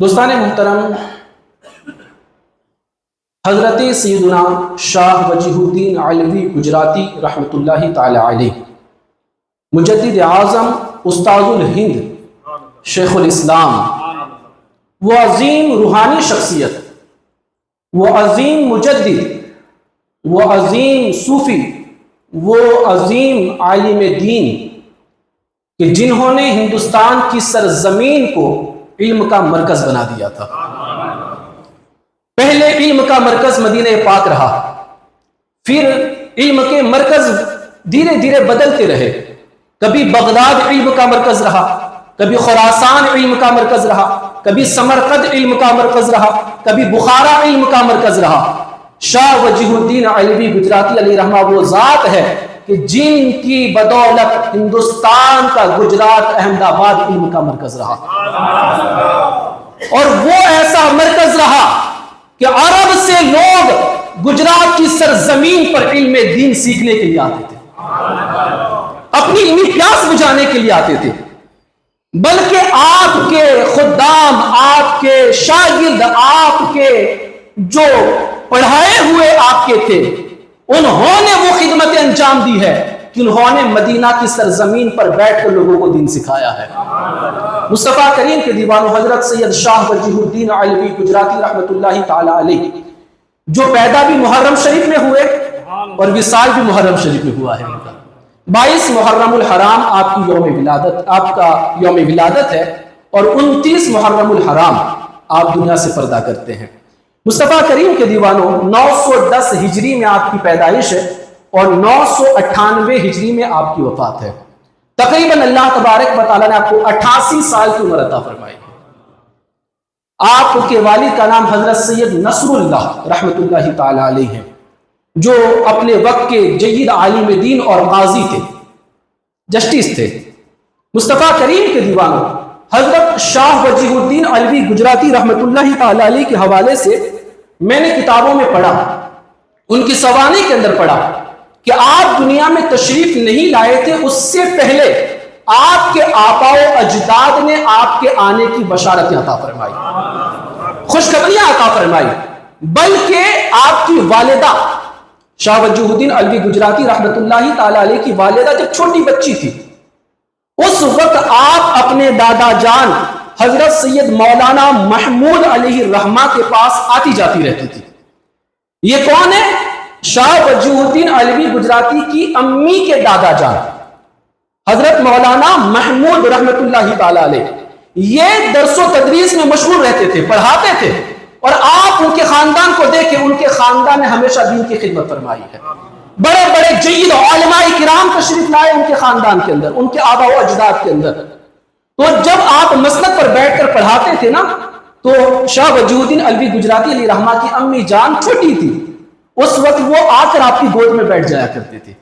دوستان محترم، حضرت سیدنا شاہ وجیہ الدین علوی گجراتی رحمۃ اللہ تعالی علیہ، مجدد اعظم، استاذ الہند، شیخ الاسلام، وہ عظیم روحانی شخصیت، وہ عظیم مجدد، وہ عظیم صوفی، وہ عظیم عالم دین کہ جنہوں نے ہندوستان کی سرزمین کو علم کا مرکز بنا دیا تھا۔ پہلے علم کا مرکز مدینہ پاک رہا، پھر علم کے مرکز دھیرے دھیرے بدلتے رہے۔ کبھی بغداد علم کا مرکز رہا، کبھی خراسان علم کا مرکز رہا، کبھی سمرقند علم کا مرکز رہا، کبھی بخارا علم کا مرکز رہا۔ شاہ وجیہ الدین علوی گجراتی علیہ رحمہ وہ ذات ہے کہ جن کی بدولت ہندوستان کا گجرات احمد آباد علم کا مرکز رہا، اور وہ ایسا مرکز رہا کہ عرب سے لوگ گجرات کی سرزمین پر علم دین سیکھنے کے لیے آتے تھے، اپنی علمی پیاس بجھانے کے لیے آتے تھے۔ بلکہ آپ کے خدام، آپ کے شاگرد، آپ کے جو پڑھائے ہوئے آپ کے تھے، انہوں نے وہ خدمت انجام دی ہے کہ انہوں نے مدینہ کی سرزمین پر بیٹھ کر لوگوں کو دین سکھایا ہے۔ مصطفیٰ کریم کے دیوانوں حضرت سید شاہ وجیہ الدین علوی گجراتی رحمۃ اللہ تعالی علیہ، جو پیدا بھی محرم شریف میں ہوئے اور وصال بھی محرم شریف میں ہوا ہے۔ 22 محرم الحرام آپ کی یوم ولادت، آپ کا یوم ولادت ہے، اور 29 محرم الحرام آپ دنیا سے پردہ کرتے ہیں۔ مصطفیٰ کریم کے دیوانوں 910 ہجری میں آپ کی پیدائش ہے اور 998 ہجری میں آپ کی وفات ہے۔ تقریباً اللہ تبارک و تعالیٰ نے آپ کو 88 سال کی عمر عطا فرمائی ہے۔ آپ کے والد کا نام حضرت سید نصر اللہ رحمۃ اللہ تعالی علیہ ہے، جو اپنے وقت کے جید عالم دین اور قاضی تھے، جسٹس تھے۔ مصطفیٰ کریم کے دیوانوں حضرت شاہ وجیہ الدین علوی گجراتی رحمۃ اللہ تعالی علیہ کے حوالے سے میں نے کتابوں میں پڑھا، ان کی سوانح کے اندر پڑھا کہ آپ دنیا میں تشریف نہیں لائے تھے، اس سے پہلے آپ کے آباء و اجداد نے آپ کے آنے کی بشارت عطا فرمائی، خوشخبریاں عطا فرمائی۔ بلکہ آپ کی والدہ شاہ وجیہ الدین علوی گجراتی رحمۃ اللہ تعالی علیہ کی والدہ جب چھوٹی بچی تھی، اس وقت آپ اپنے دادا جان حضرت سید مولانا محمود علیہ الرحمہ کے پاس آتی جاتی رہتی تھی۔ یہ کون ہے؟ شاہ وجیہ الدین علوی گجراتی کی امی کے دادا جان حضرت مولانا محمود رحمت اللہ تعالی علیہ۔ یہ درس و تدریس میں مشغول رہتے تھے، پڑھاتے تھے، اور آپ ان کے خاندان کو دیکھیں، ان کے خاندان نے ہمیشہ دین کی خدمت فرمائی ہے۔ بڑے بڑے جید علماء کرام تشریف لائے ان کے خاندان کے اندر، ان کے آباء و اجداد کے اندر۔ تو جب آپ مسند پر بیٹھ کر پڑھاتے تھے نا، تو شاہ وجیہ الدین علوی گجراتی علیہ رحمہ کی امی جان چھوٹی تھی، اس وقت وہ آ کر آپ کی گود میں بیٹھ جایا کرتے تھے۔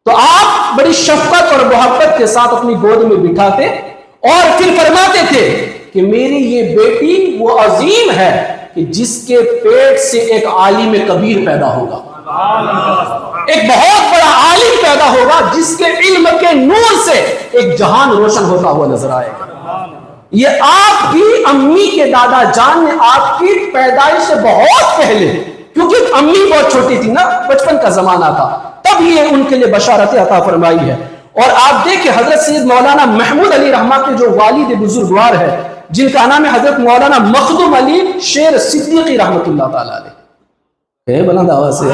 تو آپ بڑی شفقت اور محبت کے ساتھ اپنی گود میں بٹھاتے اور پھر فرماتے تھے کہ میری یہ بیٹی وہ عظیم ہے کہ جس کے پیٹ سے ایک عالم کبیر پیدا ہوگا، ایک بہت بڑا عالم پیدا ہوگا جس کے علم کے نور سے ایک جہان روشن ہوتا ہوا نظر آئے گا۔ یہ آپ کی امی کے دادا جان نے آپ کی پیدائش سے بہت پہلے، کیونکہ امی بہت چھوٹی تھی نا، بچپن کا زمانہ تھا، تب یہ ان کے لیے بشارت عطا فرمائی ہے۔ اور آپ دیکھیں حضرت سید مولانا محمود علی رحمہ کے جو والد بزرگوار ہے، جن کا نام ہے حضرت مولانا مخدوم علی شیر صدیقی رحمۃ اللہ تعالی علیہ، بلند آواز سے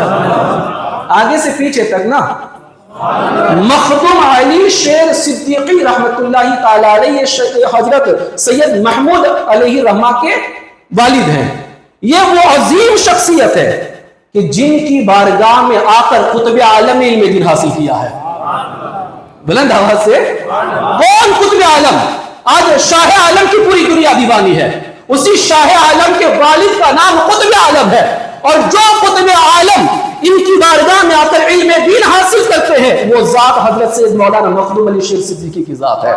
آگے سے پیچھے تک نا، مخدوم علی شیر صدیقی رحمت اللہ تعالی علیہ حضرت سید محمود علیہ رحمہ کے والد ہیں۔ یہ وہ عظیم شخصیت ہے کہ جن کی بارگاہ میں آ کر قطب عالم علم دین حاصل کیا ہے۔ بلند آواز سے کون قطب عالم؟ آج شاہ عالم کی پوری دنیا دیوانی ہے، اسی شاہ عالم کے والد کا نام قطب عالم ہے، اور جو قطب عالم ان کی بارگاہ میں آ کر علم دین حاصل کرتے ہیں، وہ ذات حضرت سید مولانا مخدوم علی شیر صدیقی کی ذات ہے۔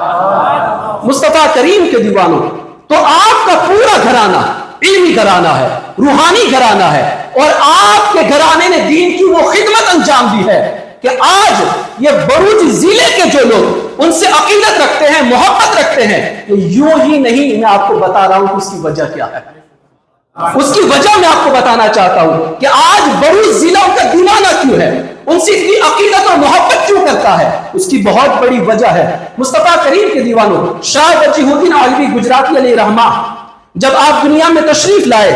مصطفیٰ کریم کے دیوانوں، تو آپ کا پورا گھرانہ علمی گھرانہ ہے، روحانی گھرانہ ہے، اور آپ کے گھرانے نے دین کی وہ خدمت انجام دی ہے کہ آج یہ بروج ضلع کے جو لوگ ان سے عقیدت رکھتے ہیں، محبت رکھتے ہیں، تو یوں ہی نہیں، میں آپ کو بتا رہا ہوں کہ اس کی وجہ کیا ہے۔ اس کی وجہ میں آپ کو بتانا چاہتا ہوں کہ آج بڑی ضلع کا دیوانہ کیوں ہے، ان سے اتنی عقیدت اور محبت کیوں کرتا ہے، اس کی بہت بڑی وجہ ہے۔ مصطفیٰ کریم کے دیوانوں، شاہ وجیہ الدین علوی گجراتی علیہ رحمہ، جب آپ دنیا میں تشریف لائے،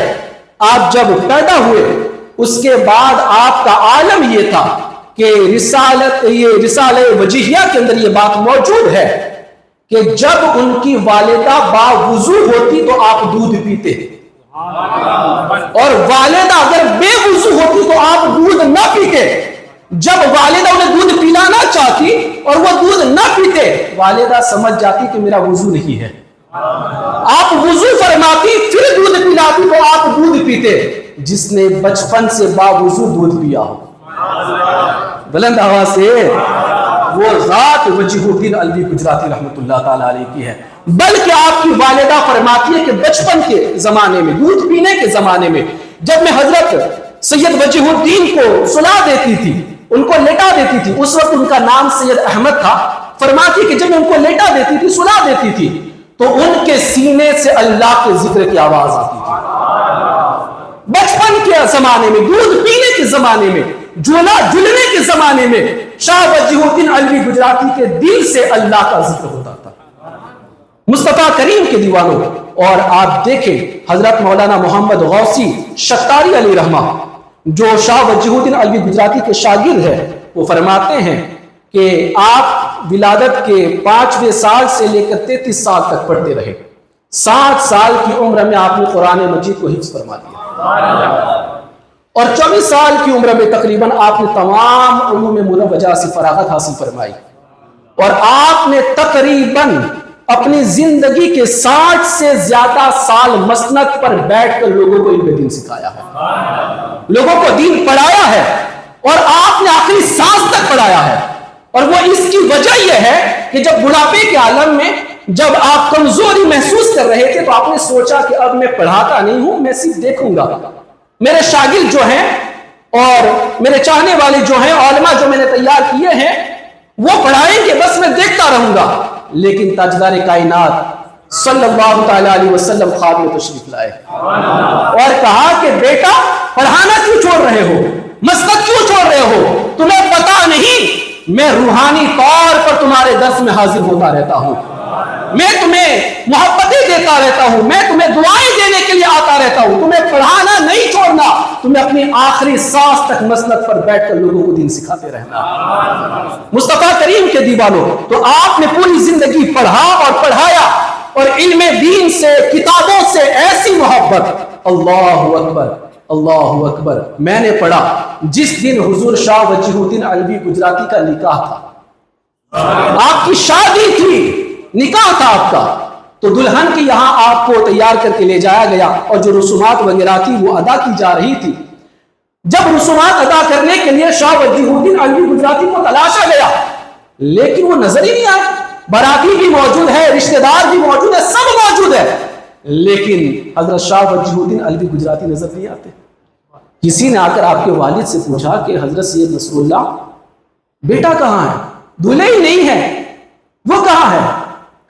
آپ جب پیدا ہوئے، اس کے بعد آپ کا عالم یہ تھا کہ رسالہ وجیہیہ کے اندر یہ بات موجود ہے کہ جب ان کی والدہ باوضو ہوتی تو آپ دودھ پیتے، اور والدہ اگر بے وضو ہوتی تو آپ دودھ نہ پیتے۔ جب والدہ انہیں دودھ پلانا چاہتی اور وہ دودھ نہ پیتے، والدہ سمجھ جاتی کہ میرا وضو نہیں ہے، آپ وضو فرماتی پھر دودھ پلاتی تو آپ دودھ پیتے۔ جس نے بچپن سے باوضو دودھ پیا ہو، بلند آواز سے وہ ذات وجیہ الدین علوی گجراتی رحمت اللہ تعالی علیہ کی ہے۔ بلکہ آپ کی والدہ فرماتی ہے کہ بچپن کے زمانے میں، دودھ پینے کے زمانے میں، جب میں حضرت سید وجیہ الدین کو سلا دیتی تھی، ان کو لیٹا دیتی تھی، اس وقت ان کا نام سید احمد تھا، فرماتی کہ جب میں ان کو لیٹا دیتی تھی، سلا دیتی تھی، تو ان کے سینے سے اللہ کے ذکر کی آواز آتی تھی۔ بچپن کے زمانے میں، دودھ پینے کے زمانے میں، جھولا جھولنے کے زمانے میں، شاہ وجیہ الدین علوی گجراتی کے دل سے اللہ کا ذکر ہوتا تھا، مصطفیٰ کریم کے دیوانوں۔ اور آپ دیکھیں حضرت مولانا محمد غوثی شتاری علیہ رحمہ، جو شاہ وجیہ الدین علوی گجراتی کے شاگرد ہے، وہ فرماتے ہیں کہ آپ ولادت کے 5ویں سال سے لے کر 33 سال تک پڑھتے رہے۔ 60 سال کی عمر میں آپ نے قرآن مجید کو حفظ فرما دیا، اور 24 سال کی عمر میں تقریباً آپ نے تمام علوم مروجہ سے فراغت حاصل فرمائی، اور آپ نے تقریباً اپنی زندگی کے 60 سے زیادہ سال مسند پر بیٹھ کر لوگوں کو علم دین سکھایا ہے، لوگوں کو دین پڑھایا ہے، اور آپ نے آخری سانس تک پڑھایا ہے۔ اور وہ اس کی وجہ یہ ہے کہ جب بڑھاپے کے عالم میں جب آپ کمزوری محسوس کر رہے تھے، تو آپ نے سوچا کہ اب میں پڑھاتا نہیں ہوں، میں صرف دیکھوں گا، میرے شاگرد جو ہیں اور میرے چاہنے والے جو ہیں، علماء جو میں نے تیار کیے ہیں، وہ پڑھائیں گے، بس میں دیکھتا رہوں گا۔ لیکن تاجدار کائنات صلی اللہ تعالی علیہ وسلم خواب میں تشریف لائے اور کہا کہ بیٹا پڑھانا کیوں چھوڑ رہے ہو، مسجد کیوں چھوڑ رہے ہو، تمہیں پتا نہیں میں روحانی طور پر تمہارے درس میں حاضر ہوتا رہتا ہوں، میں تمہیں محبتیں دیتا رہتا ہوں، میں تمہیں دعائیں دینے کے لیے آتا رہتا ہوں، تمہیں پڑھانا نہیں چھوڑنا، تمہیں اپنی آخری سانس تک مسند پر بیٹھ کر لوگوں کو دین سکھاتے رہنا۔ مصطفیٰ کریم کے دیوانوں، تو آپ نے پوری زندگی پڑھا اور پڑھایا، اور علم دین سے، کتابوں سے ایسی محبت، اللہ اکبر اللہ اکبر۔ میں نے پڑھا جس دن حضور شاہ وجیہ الدین علوی گجراتی کا نکاح تھا، آپ کی شادی تھی، نکاح تھا آپ کا، تو دلہن کی یہاں آپ کو تیار کر کے لے جایا گیا، اور جو رسومات وغیرہ تھی وہ ادا کی جا رہی تھی۔ جب رسومات ادا کرنے کے لیے شاہ وجیہ الدین علوی گجراتی کو تلاشا گیا، لیکن وہ نظر ہی نہیں آئے۔ باراتی بھی موجود ہے، رشتہ دار بھی موجود ہے، سب موجود ہے، لیکن حضرت شاہ وجیہ الدین علوی گجراتی نظر نہیں آتے۔ کسی نے آ کر آپ کے والد سے پوچھا کہ حضرت سید نصر اللہ، بیٹا کہاں ہے؟ دولہے ہی نہیں ہے، وہ کہاں ہے؟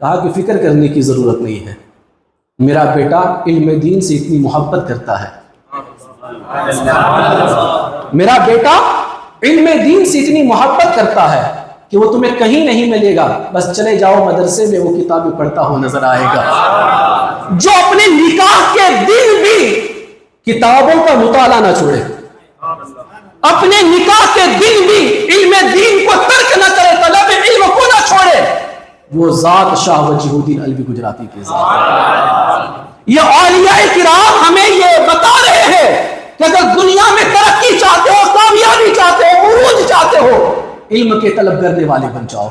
کہا کہ فکر کرنے کی ضرورت نہیں ہے، میرا بیٹا علم دین سے اتنی محبت کرتا ہے، میرا بیٹا علم دین سے اتنی محبت کرتا ہے کہ وہ تمہیں کہیں نہیں ملے گا، بس چلے جاؤ مدرسے میں، وہ کتابیں پڑھتا ہو نظر آئے گا۔ جو اپنے نکاح کے دن بھی کتابوں کا مطالعہ نہ چھوڑے، اپنے نکاح کے دن بھی علم دین کو ترک نہ کرے، طلب علم کو نہ چھوڑے، وہ ذات شاہ وجیہ الدین علوی گجراتی کی ذات۔ یہ اولیاء کرام ہمیں یہ بتا رہے ہیں کہ اگر دنیا میں ترقی چاہتے ہو، کامیابی چاہتے ہو، عروج چاہتے ہو، علم کے طلب کرنے والے بن جاؤ،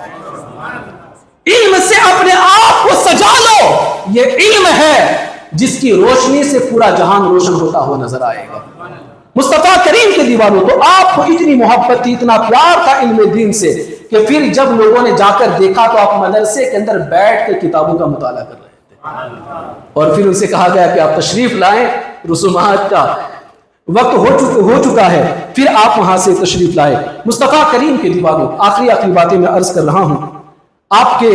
علم سے اپنے آپ کو سجا لو۔ یہ علم ہے جس کی روشنی سے پورا جہان روشن ہوتا ہوا نظر آئے گا۔ مصطفیٰ کریم کے دیوانوں، تو آپ کو اتنی محبت تھی، اتنا پیار تھا علم دین سے، کہ پھر جب لوگوں نے جا کر دیکھا تو آپ مدرسے کے اندر بیٹھ کے کتابوں کا مطالعہ کر رہے تھے، اور پھر ان سے کہا گیا کہ آپ تشریف لائیں، رسومات کا وقت ہو چکا ہے، پھر آپ وہاں سے تشریف لائے۔ مصطفیٰ کریم کے دیوانوں، آخری باتیں میں عرض کر رہا ہوں آپ کے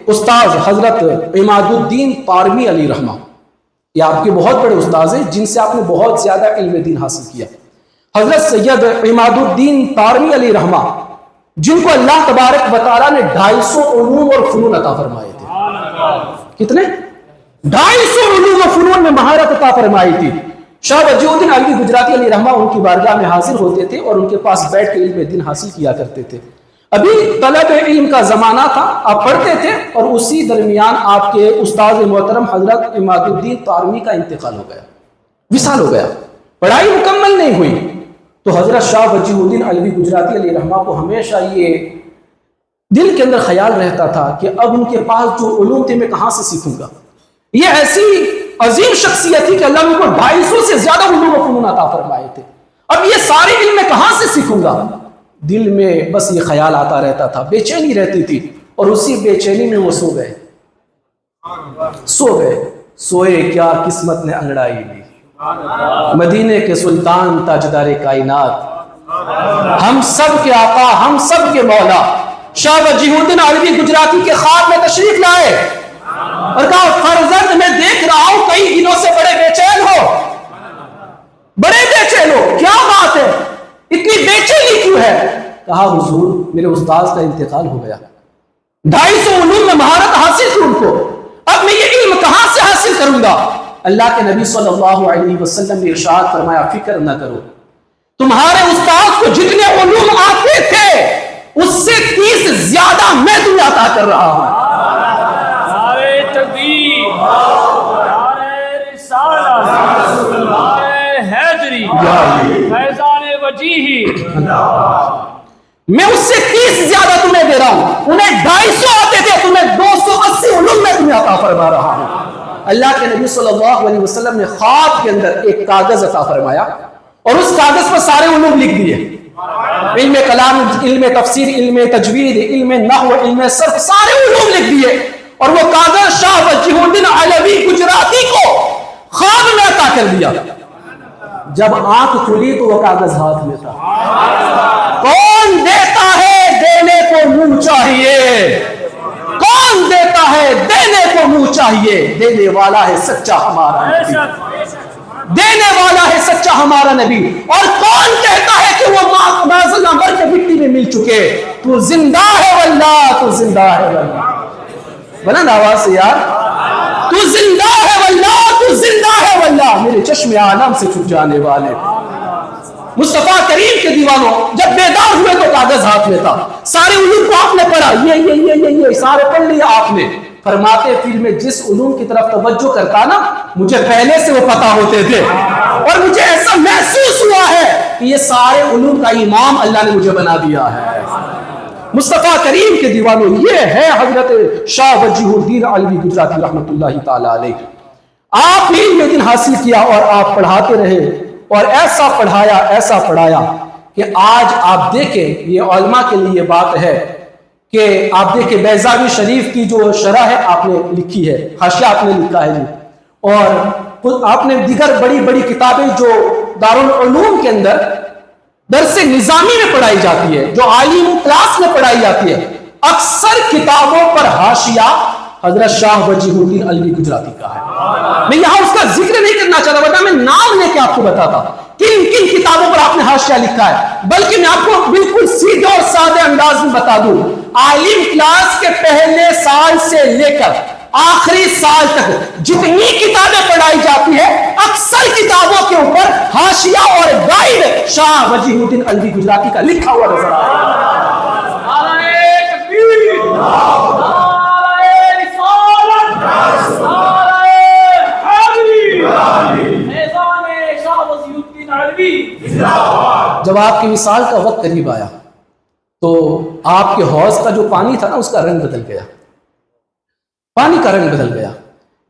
استاذ حضرت عماد الدین طارمی علیہ رحمہ، یہ آپ کے بہت بڑے استاذ ہیں جن سے آپ نے بہت زیادہ علم دین حاصل کیا. حضرت سید عماد الدین طارمی علیہ رحمہ، جن کو اللہ تبارک و تعالیٰ نے 250 علوم اور فنون عطا فرمائے تھے. کتنے؟ 250 علوم و فنون میں مہارت عطا فرمائی تھی. شاہ وجیہ الدین علوی گجراتی علیہ رحمہ ان کی بارگاہ میں حاضر ہوتے تھے اور ان کے پاس بیٹھ کے علم دین حاصل کیا کرتے تھے. ابھی طلب علم کا زمانہ تھا، آپ پڑھتے تھے، اور اسی درمیان آپ کے استاد محترم حضرت عماد الدین طارمی کا انتقال ہو گیا، وصال ہو گیا. پڑھائی مکمل نہیں ہوئی تو حضرت شاہ وجیہ الدین علوی گجراتی علیہ رحمہ کو ہمیشہ یہ دل کے اندر خیال رہتا تھا کہ اب ان کے پاس جو علوم تھے میں کہاں سے سیکھوں گا. یہ ایسی عظیم شخصیت تھی کہ اللہ نے ان کو 250 سے زیادہ علوم و فنون عطا فرمائے تھے. اب یہ سارے علم میں کہاں سے سیکھوں گا؟ دل میں بس یہ خیال آتا رہتا تھا، بے چینی رہتی تھی، اور اسی بے چینی میں وہ سو گئے. سوئے کیا قسمت نے انگڑائی لی، مدینے کے سلطان تاجدار کائنات، ہم سب کے آقا، ہم سب کے مولا شاہ وجیہ الدین علوی گجراتی کے خواب میں تشریف لائے اور کہا فرزند میں دیکھ رہا ہوں کئی دنوں سے بڑے بے چین ہو، کیا بات ہے، اتنی بے چینی کیوں ہے؟ کہا حضور میرے استاد کا انتقال ہو گیا، 250 علوم میں مہارت حاصل تھی ان کو، اب میں یہ علم کہاں سے حاصل کروں گا؟ اللہ کے نبی صلی اللہ علیہ وسلم نے ارشاد فرمایا فکر نہ کرو، تمہارے استاد کو جتنے علوم آتے تھے اس سے 30 زیادہ میں تمہیں عطا کر رہا ہوں. نعرہ تکبیر، نعرہ رسالت، نعرہ حیدری، فیضان وجیہی، میں اس سے 30 زیادہ تمہیں دے رہا ہوں. انہیں 250 آتے تھے، تمہیں 280 علوم میں تمہیں عطا فرما رہا ہوں. اللہ کے نبی صلی اللہ علیہ وسلم نے خواب کے اندر ایک کاغذ عطا فرمایا اور اس کاغذ پر سارے علوم لکھ دیے، علم کلام، علم تفسیر، علم تجوید، علم نحو، علم صرف، سارے علوم لکھ دیے. اور وہ کاغذ شاہ وجیہ الدین علوی گجراتی کو خواب میں عطا کر دیا. جب آنکھ کھلی تو وہ کاغذ ہاتھ میں تھا. کون دیتا ہے دینے کو منہ چاہیے، کون دیتا ہے دینے کو منہ چاہیے، دینے والا ہے سچا ہمارا نبی، دینے والا ہے سچا ہمارا نبی. اور کون کہتا ہے کہ وہ معاذ مر کے مٹی میں مل چکے، تو زندہ ہے واللہ، تو زندہ ہے واللہ. بلند آواز سے یار، تو زندہ ہے واللہ، تو زندہ ہے واللہ. میرے چشم عالم سے چھپ جانے والے مصطفیٰ کریم کے دیوانوں، جب بیدار ہوئے تو کاغذ ہاتھ میں تھا، سارے علوم کو آپ نے پڑھا، یہ سارے پڑھ لیا آپ نے. فرماتے پھر میں جس علوم کی طرف توجہ کرتا نا مجھے پہلے سے وہ پتا ہوتے تھے، اور مجھے ایسا محسوس ہوا ہے کہ یہ سارے علوم کا امام اللہ نے مجھے بنا دیا ہے. مصطفیٰ کریم کے دیوانوں، یہ ہے حضرت شاہ وجیہ الدین علوی گجراتی رحمت اللہ تعالی علیہ. آپ ہی علم دین حاصل کیا اور آپ پڑھاتے رہے اور ایسا پڑھایا، ایسا پڑھایا کہ آج آپ دیکھیں، یہ علماء کے لیے بات ہے کہ آپ دیکھیں بیضاوی شریف کی جو شرح ہے آپ نے لکھی ہے، حاشیہ آپ نے لکھا ہے جی، اور آپ نے دیگر بڑی بڑی کتابیں جو دارالعلوم کے اندر درس نظامی میں پڑھائی جاتی ہے، جو عالم کلاس میں پڑھائی جاتی ہے، اکثر کتابوں پر حاشیہ حضرت شاہ وجیہ الدین علوی گجراتی کا ہے. میں یہاں اس کا ذکر نہیں کرنا چاہتا، ورنہ میں نام لے کے آپ کو بتاتا کن کن کتابوں پر آپ نے حاشیہ لکھا ہے، بلکہ میں آپ کو بالکل سیدھے اور سادے انداز میں بتا دوں. عالم کلاس کے پہلے سال سے لے کر آخری سال تک جتنی کتابیں پڑھائی جاتی ہے اکثر کتابوں کے اوپر حاشیہ اور گائیڈ شاہ وجیہ الدین علوی گجراتی کا لکھا ہوا نظر آ رہا ہے. جب آپ کی وصال کا وقت قریب آیا تو آپ کے حوض کا جو پانی تھا نا اس کا رنگ بدل گیا، پانی کا رنگ بدل گیا.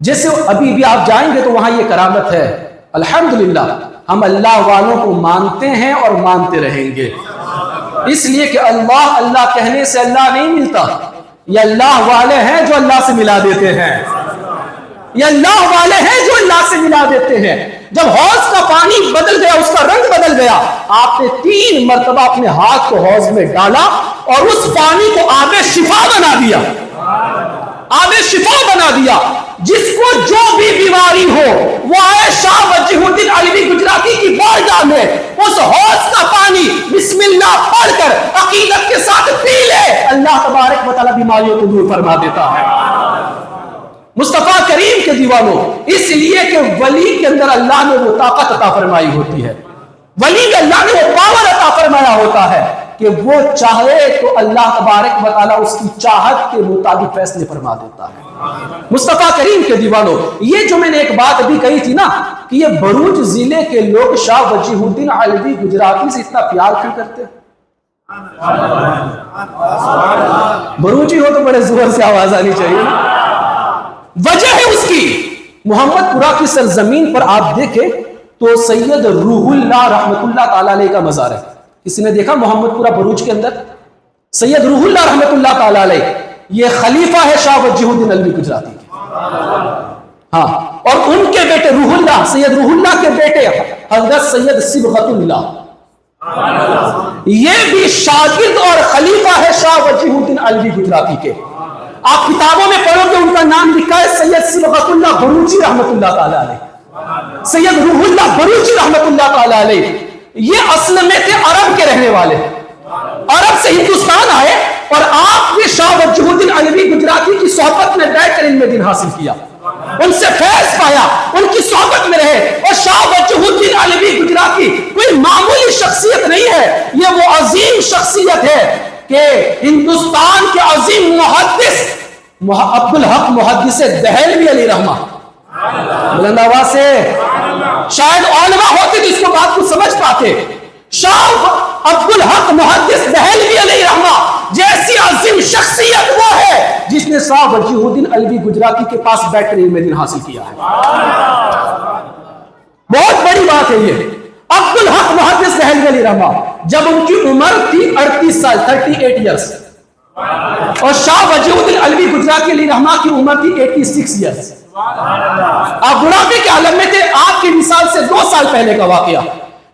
جیسے ابھی بھی آپ جائیں گے تو وہاں یہ کرامت ہے. الحمدللہ ہم اللہ والوں کو مانتے ہیں اور مانتے رہیں گے، اس لیے کہ اللہ اللہ کہنے سے اللہ نہیں ملتا. یہ اللہ والے ہیں جو اللہ سے ملا دیتے ہیں، یہ اللہ والے ہیں جو اللہ سے ملا دیتے ہیں. جب حوض کا پانی بدل گیا، اس کا رنگ بدل گیا، آپ نے 3 مرتبہ اپنے ہاتھ کو حوض میں ڈالا اور اس پانی کو آب شفا بنا دیا. آب شفا بنا دیا. جس کو جو بھی بیماری ہو وہ آئے شاہ وجیہ الدین علوی گجراتی کی بارگاہ میں اس حوض کا پانی بسم اللہ پڑھ کر عقیدت کے ساتھ پی لے, اللہ تبارک و تعالی بیماریوں کو دور فرما دیتا ہے. مصطفیٰ کریم کے دیوانوں, اس لیے کہ ولی کے اندر اللہ نے وہ طاقت عطا فرمائی ہوتی ہے, ولی میں اللہ نے وہ پاور عطا فرمایا ہوتا ہے کہ وہ چاہے تو اللہ تبارک و تعالی اس کی چاہت کے مطابق فیصلے فرما دیتا ہے. مصطفیٰ کریم کے دیوانوں, یہ جو میں نے ایک بات ابھی کہی تھی نا کہ یہ بروچ ضلع کے لوگ شاہ وجیہ الدین علوی گجراتی سے اتنا پیار کیوں کرتے ہیں؟ بروچی ہو تو بڑے زور سے آواز آنی چاہیے نا. وجہ ہے اس کی, محمد پورہ کی سرزمین پر آپ دیکھیں تو سید روح اللہ رحمت اللہ تعالی علیہ کا مزار ہے. کسی نے دیکھا محمد پورہ بروچ کے اندر؟ سید روح اللہ رحمت اللہ تعالی علیہ یہ خلیفہ ہے شاہ وجیہ الدین علوی گجراتی کے. ہاں, اور ان کے بیٹے روح اللہ, سید روح اللہ کے بیٹے حضرت سید صبغت اللہ, یہ بھی شاگرد اور خلیفہ ہے شاہ وجیہ الدین علوی گجراتی کے. آپ کتابوں میں پڑھو کہ ان کا نام لکھا ہے سید صبغت اللہ بروچی رحمت اللہ تعالی علیہ, سید روح اللہ بروچی رحمت اللہ تعالی علیہ. یہ اصل میں تھے عرب کے رہنے والے, عرب سے ہندوستان آئے اور آپ نے شاہ وجیہ الدین علوی گجراتی کی صحبت میں بیٹھ کر علم دین حاصل کیا, ان سے فیض پایا, ان کی صحبت میں رہے. اور شاہ وجیہ الدین علوی گجراتی کوئی معمولی شخصیت نہیں ہے, یہ وہ عظیم شخصیت ہے کہ ہندوستان کے عظیم محدث عبدالحق محدث دہلوی علیہ رحمہ, بلند آواز سے, شاید علماء ہوتے تو اس کو بات کو سمجھ پاتے. شاہ عبدالحق محدث دہلوی علیہ رحمہ جیسی عظیم شخصیت وہ ہے جس نے شاہ وجیہ الدین علوی گجراتی کے پاس بیٹھ کر علم دین حاصل کیا ہے. بہت بڑی بات ہے یہ. عبدالحق محدث دہلوی علیہ رحمہ جب ان کی عمر تھی 38 سال 38 ایئرس, اور شاہ وجیہ الدین علوی گجراتی علیہ رحمہ کی عمر تھی 86 ایئرس. آپ بڑھاپے کے عالم میں تھے. آپ کی مثال سے 2 سال پہلے کا واقعہ,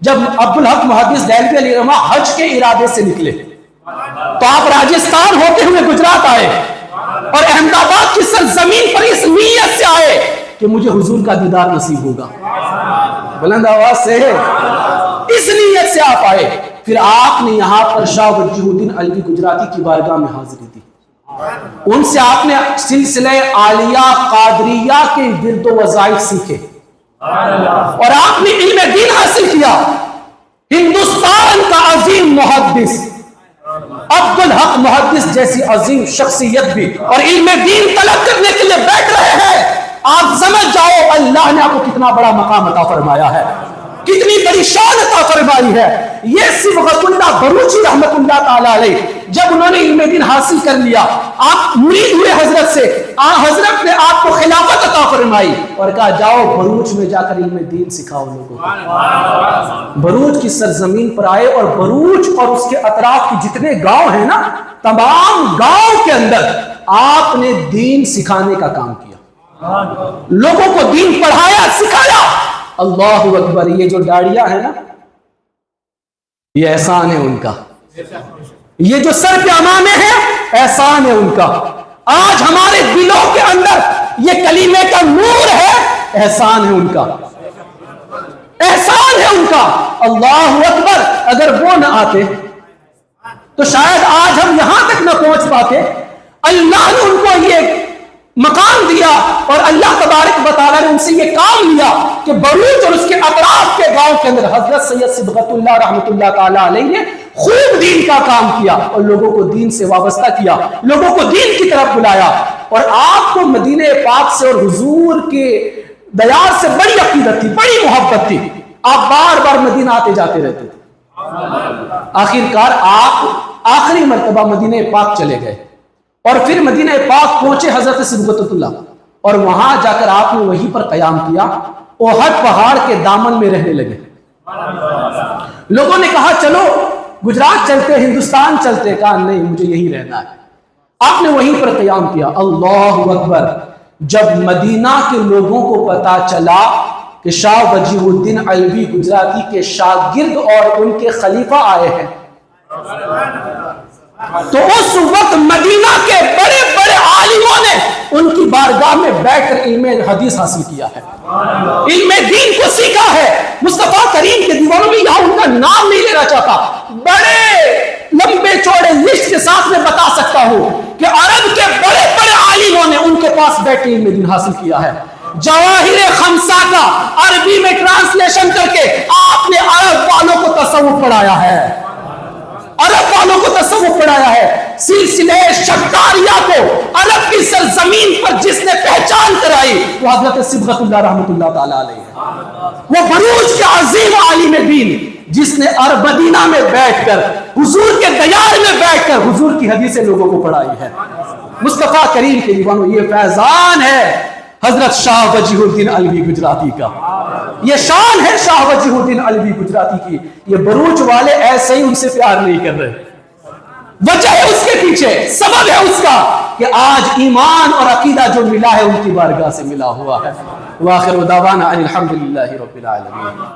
جب عبدالحق محدث دہلوی علیہ رحمہ حج کے ارادے سے نکلے تو آپ راجستھان ہوتے ہوئے گجرات آئے اور احمد آباد کی سرزمین پر اس نیت سے آئے کہ مجھے حضور کا دیدار نصیب ہوگا. بلند آواز سے, اس نیت سے آپ آئے. پھر آپ نے یہاں پر شاہ وجیہ الدین علوی گجراتی کی بارگاہ میں حاضری دی. ان سے آپ نے سلسلہ عالیہ قادریہ کے ورد و وظائف سیکھے اور آپ نے علم دین حاصل کیا. ہندوستان کا عظیم محدث عبدالحق محدث جیسی عظیم شخصیت بھی اور علم دین طلب کرنے کے لیے بیٹھ رہے ہیں. آپ سمجھ جاؤ اللہ نے آپ کو کتنا بڑا مقام عطا فرمایا ہے, کتنی بڑی شان عطا فرمائی ہے. یہ صبغت اللہ بروچی رحمت اللہ تعالی علیہ جب انہوں نے علم دین حاصل کر لیا, آپ مرید ہوئے حضرت سے, حضرت نے آپ کو خلافت عطا فرمائی اور کہا جاؤ بروچ میں جا کر علم دین سکھاؤ لوگوں کو. بروچ کی سرزمین پر آئے اور بروچ اور اس کے اطراف کی جتنے گاؤں ہیں نا, تمام گاؤں کے اندر آپ نے دین سکھانے کا کام کیا, لوگوں کو دین پڑھایا سکھایا. اللہ اکبر. یہ جو داڑیاں ہیں نا, یہ احسان ہے ان کا. یہ جو سر پہ امامے ہیں, احسان ہے ان کا. آج ہمارے دلوں کے اندر یہ کلمے کا نور ہے, احسان ہے ان کا, احسان ہے ان کا. اللہ اکبر. اگر وہ نہ آتے تو شاید آج ہم یہاں تک نہ پہنچ پاتے. اللہ نے ان کو یہ مقام دیا اور اللہ تبارک و تعالیٰ نے ان سے یہ کام لیا کہ بروچ اور اس کے اطراف کے گاؤں کے اندر حضرت سید صبغت اللہ رحمت اللہ تعالیٰ علیہ نے خوب دین کا کام کیا اور لوگوں کو دین سے وابستہ کیا, لوگوں کو دین کی طرف بلایا. اور آپ کو مدینہ پاک سے اور حضور کے دیار سے بڑی عقیدت تھی, بڑی محبت تھی. آپ بار بار مدینہ آتے جاتے رہتے تھے. آخرکار آپ آخری مرتبہ مدینہ پاک چلے گئے اور پھر مدینہ پاک پہنچے حضرت صبغت اللہ, اور وہاں جا کر آپ نے وہیں پر قیام کیا. احد پہاڑ کے دامن میں رہنے لگے. لوگوں نے کہا چلو گجرات چلتے, ہندوستان چلتے. کہا نہیں, مجھے یہی رہنا ہے. آپ نے وہیں پر قیام کیا. اللہ اکبر. جب مدینہ کے لوگوں کو پتا چلا کہ شاہ وجیہ الدین علوی گجراتی کے شاگرد اور ان کے خلیفہ آئے ہیں, تو اس وقت مدینہ کے بڑے بڑے عالموں نے ان کی بارگاہ میں بیٹھ کر علم حدیث حاصل کیا ہے، علم دین کو سیکھا ہے۔ مصطفیٰ کریم کے دیوانوں میں یہاں ان کا نام نہیں لینا چاہتا، بڑے لمبے چوڑے لسٹ کے ساتھ میں بتا سکتا ہوں کہ عرب کے بڑے بڑے عالموں نے ان کے پاس بیٹھ کے علم دین حاصل کیا ہے۔ جواہر خمسہ کا عربی میں ٹرانسلیشن کر کے آپ نے عرب والوں کو تصوف پڑھایا ہے، عرب والوں کو تصوف پڑھایا ہے۔ سلسلہ شکاریہ کو عرب کی سرزمین پر جس نے پہچان کرائی وہ حضرت صبغت اللہ رحمۃ اللہ تعالی علیہ ہے۔ وہ بروج کے عظیم عالم دین جس نے عرب مدینہ میں بیٹھ کر حضور کے دیار میں بیٹھ کر حضور کی حدیثیں لوگوں کو پڑھائی ہے۔ مصطفیٰ کریم کے دیوانوں، یہ فیضان ہے حضرت شاہ وجیہ الدین علوی گجراتی کا، یہ شان ہے شاہ وجیہ الدین علوی گجراتی کی۔ یہ بروچ والے ایسے ہی ان سے پیار نہیں کر رہے، وجہ ہے اس کے پیچھے، سبب ہے اس کا کہ آج ایمان اور عقیدہ جو ملا ہے ان کی بارگاہ سے ملا ہوا ہے۔ وآخر دعوانا ان الحمدللہ رب العالمین۔